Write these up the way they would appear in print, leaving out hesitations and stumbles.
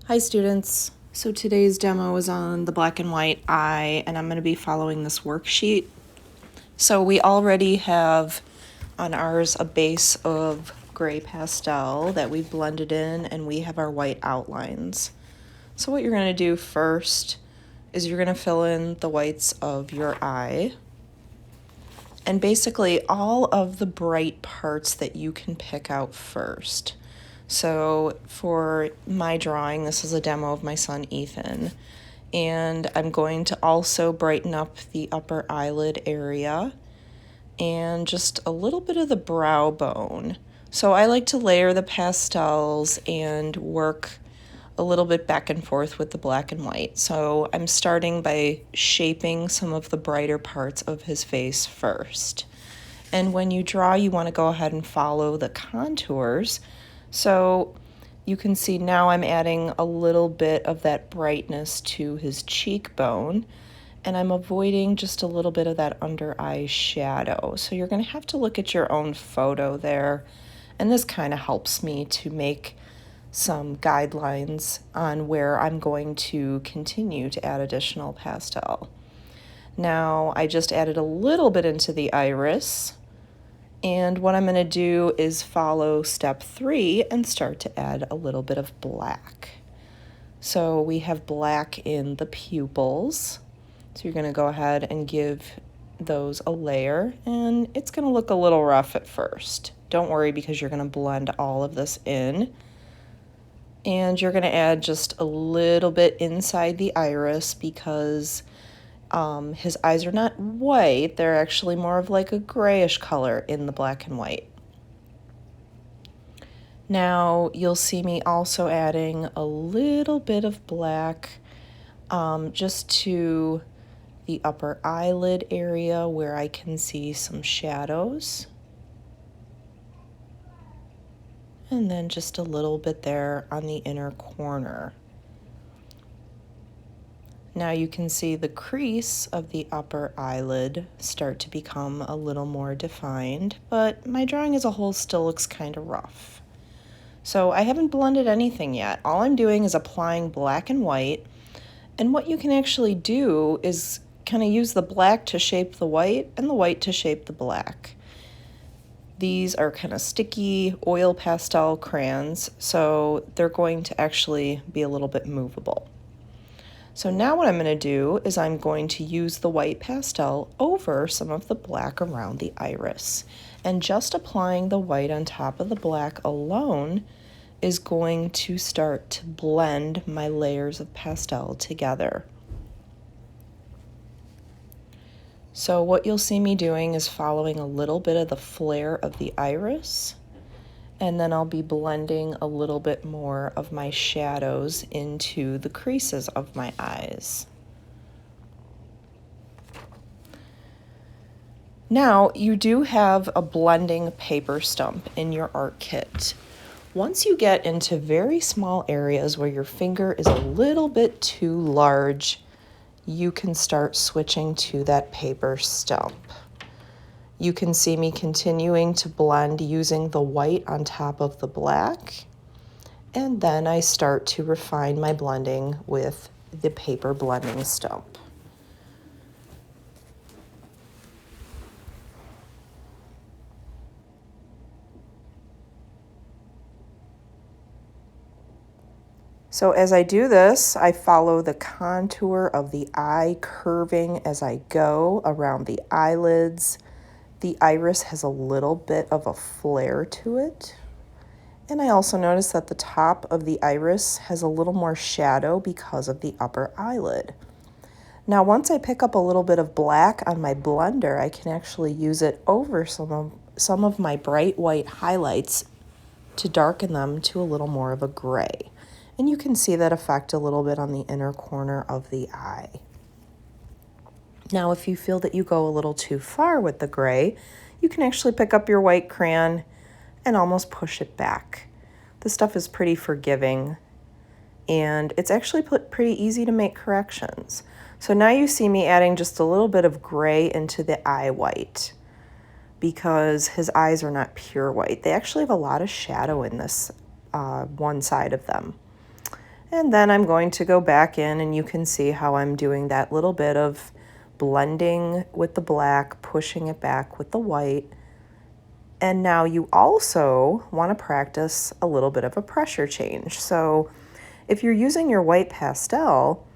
Hi students. So today's demo is on the black and white eye, and I'm going to be following this worksheet. So we already have on ours a base of gray pastel that we've blended in, and we have our white outlines. So what you're going to do first is you're going to fill in the whites of your eye, and basically all of the bright parts that you can pick out first. So for my drawing, this is a demo of my son Ethan, and I'm going to also brighten up the upper eyelid area and just a little bit of the brow bone. So I like to layer the pastels and work a little bit back and forth with the black and white. So I'm starting by shaping some of the brighter parts of his face first. And when you draw, you want to go ahead and follow the contours. So you can see now I'm adding a little bit of that brightness to his cheekbone, and I'm avoiding just a little bit of that under eye shadow. So you're going to have to look at your own photo there, and this kind of helps me to make some guidelines on where I'm going to continue to add additional pastel. Now I just added a little bit into the iris. And what I'm going to do is follow step 3 and start to add a little bit of black. So we have black in the pupils. So you're going to go ahead and give those a layer, and it's going to look a little rough at first. Don't worry, because you're going to blend all of this in. And you're going to add just a little bit inside the iris because his eyes are not white, they're actually more of like a grayish color in the black and white. Now you'll see me also adding a little bit of black just to the upper eyelid area where I can see some shadows. And then just a little bit there on the inner corner. Now you can see the crease of the upper eyelid start to become a little more defined, but my drawing as a whole still looks kind of rough. So I haven't blended anything yet. All I'm doing is applying black and white, and what you can actually do is kind of use the black to shape the white and the white to shape the black. These are kind of sticky oil pastel crayons, so they're going to actually be a little bit movable. So now what I'm going to do is I'm going to use the white pastel over some of the black around the iris. And just applying the white on top of the black alone is going to start to blend my layers of pastel together. So what you'll see me doing is following a little bit of the flare of the iris, and then I'll be blending a little bit more of my shadows into the creases of my eyes. Now, you do have a blending paper stump in your art kit. Once you get into very small areas where your finger is a little bit too large, you can start switching to that paper stump. You can see me continuing to blend using the white on top of the black, and then I start to refine my blending with the paper blending stump. So as I do this, I follow the contour of the eye curving as I go around the eyelids. The iris has a little bit of a flare to it. And I also notice that the top of the iris has a little more shadow because of the upper eyelid. Now, once I pick up a little bit of black on my blender, I can actually use it over some of my bright white highlights to darken them to a little more of a gray. And you can see that effect a little bit on the inner corner of the eye. Now, if you feel that you go a little too far with the gray, you can actually pick up your white crayon and almost push it back. This stuff is pretty forgiving, and it's actually pretty easy to make corrections. So now you see me adding just a little bit of gray into the eye white because his eyes are not pure white. They actually have a lot of shadow in this one side of them. And then I'm going to go back in, and you can see how I'm doing that little bit of blending with the black, pushing it back with the white. And now you also want to practice a little bit of a pressure change. So if you're using your white pastel,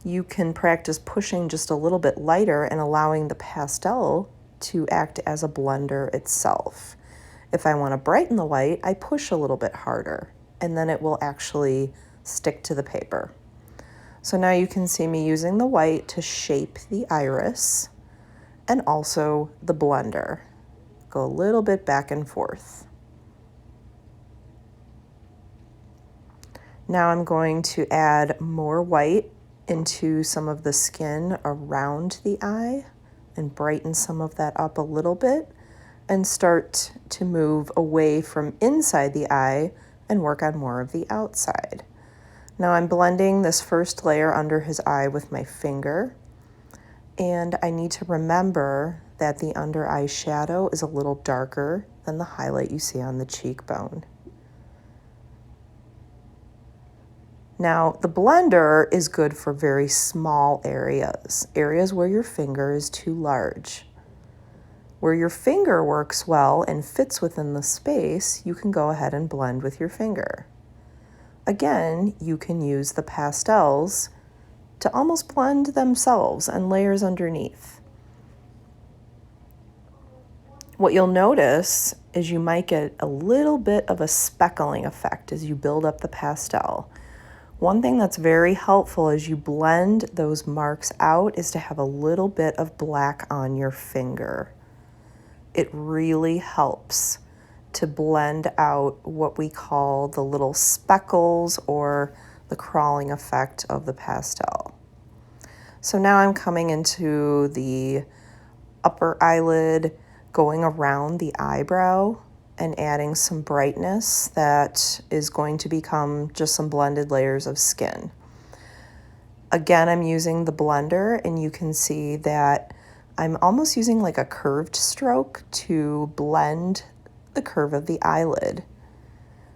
you can practice pushing just a little bit lighter and allowing the pastel to act as a blender itself. If I want to brighten the white, I push a little bit harder, and then it will actually stick to the paper. So now you can see me using the white to shape the iris and also the blender. Go a little bit back and forth. Now I'm going to add more white into some of the skin around the eye and brighten some of that up a little bit and start to move away from inside the eye and work on more of the outside. Now I'm blending this first layer under his eye with my finger, and I need to remember that the under eye shadow is a little darker than the highlight you see on the cheekbone. Now, the blender is good for very small areas where your finger is too large. Where your finger works well and fits within the space, you can go ahead and blend with your finger. Again, you can use the pastels to almost blend themselves and layers underneath. What you'll notice is you might get a little bit of a speckling effect as you build up the pastel. One thing that's very helpful as you blend those marks out is to have a little bit of black on your finger. It really helps to blend out what we call the little speckles or the crawling effect of the pastel. So now I'm coming into the upper eyelid, going around the eyebrow and adding some brightness that is going to become just some blended layers of skin. Again, I'm using the blender, and you can see that I'm almost using like a curved stroke to blend the curve of the eyelid.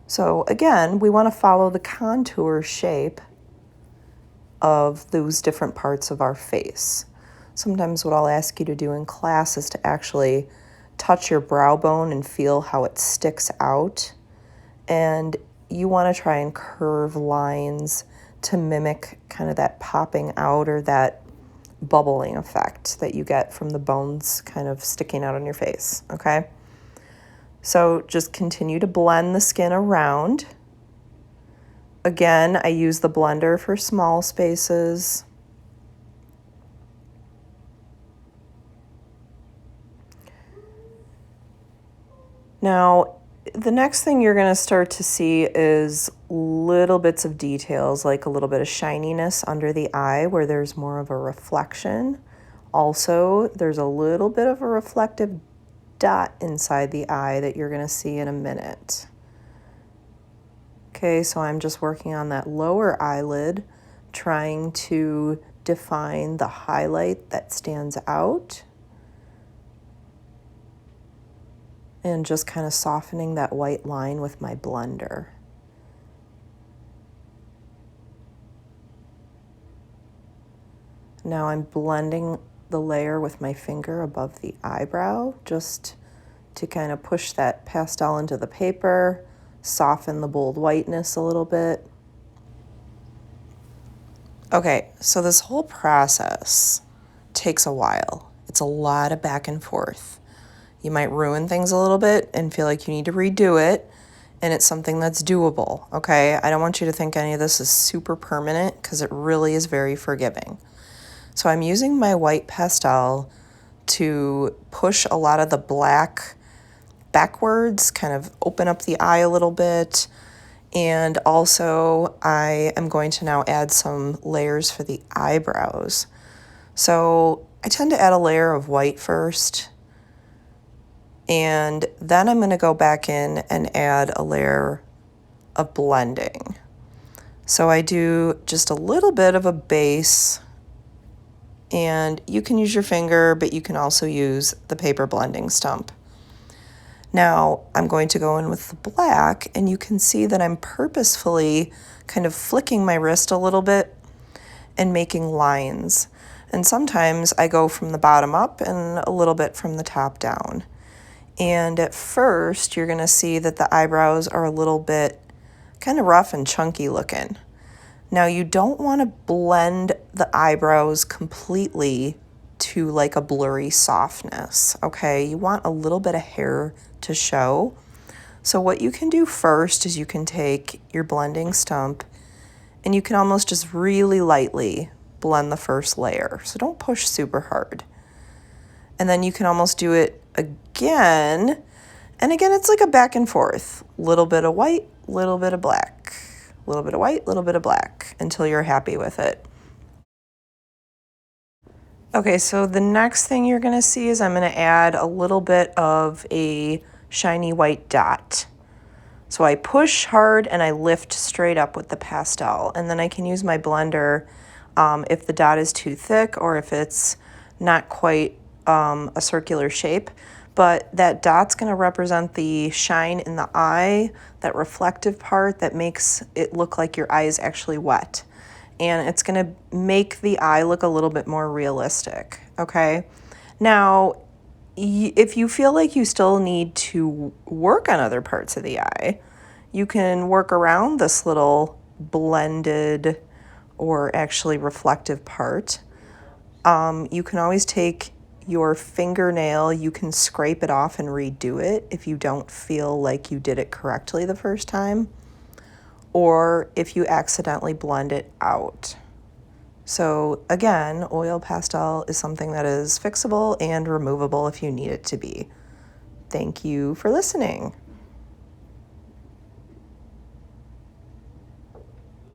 So again, we want to follow the contour shape of those different parts of our face. Sometimes what I'll ask you to do in class is to actually touch your brow bone and feel how it sticks out. And you want to try and curve lines to mimic kind of that popping out or that bubbling effect that you get from the bones kind of sticking out on your face, okay? So just continue to blend the skin around. Again, I use the blender for small spaces. Now, the next thing you're going to start to see is little bits of details, like a little bit of shininess under the eye where there's more of a reflection. Also, there's a little bit of a reflective dot inside the eye that you're going to see in a minute. Okay, so I'm just working on that lower eyelid, trying to define the highlight that stands out. And just kind of softening that white line with my blender. Now I'm blending the layer with my finger above the eyebrow, just to kind of push that pastel into the paper, soften the bold whiteness a little bit. Okay, so this whole process takes a while. It's a lot of back and forth. You might ruin things a little bit and feel like you need to redo it, and it's something that's doable, okay? I don't want you to think any of this is super permanent because it really is very forgiving. So I'm using my white pastel to push a lot of the black backwards, kind of open up the eye a little bit, and also I am going to now add some layers for the eyebrows. So I tend to add a layer of white first, and then I'm going to go back in and add a layer of blending. So I do just a little bit of a base, and you can use your finger, but you can also use the paper blending stump. Now I'm going to go in with the black, and you can see that I'm purposefully kind of flicking my wrist a little bit and making lines. And sometimes I go from the bottom up and a little bit from the top down. And at first, you're going to see that the eyebrows are a little bit kind of rough and chunky looking. Now, you don't want to blend the eyebrows completely to like a blurry softness, okay? You want a little bit of hair to show. So what you can do first is you can take your blending stump and you can almost just really lightly blend the first layer. So don't push super hard. And then you can almost do it again. And again, it's like a back and forth. Little bit of white, little bit of black. Little bit of white, little bit of black until you're happy with it. Okay, so the next thing you're gonna see is I'm gonna add a little bit of a shiny white dot. So I push hard and I lift straight up with the pastel, and then I can use my blender if the dot is too thick or if it's not quite a circular shape. But that dot's going to represent the shine in the eye, that reflective part that makes it look like your eye is actually wet. And it's going to make the eye look a little bit more realistic, okay? Now, if you feel like you still need to work on other parts of the eye, you can work around this little blended or actually reflective part. You can always take your fingernail, you can scrape it off and redo it if you don't feel like you did it correctly the first time, or if you accidentally blend it out. So again, oil pastel is something that is fixable and removable if you need it to be. Thank you for listening.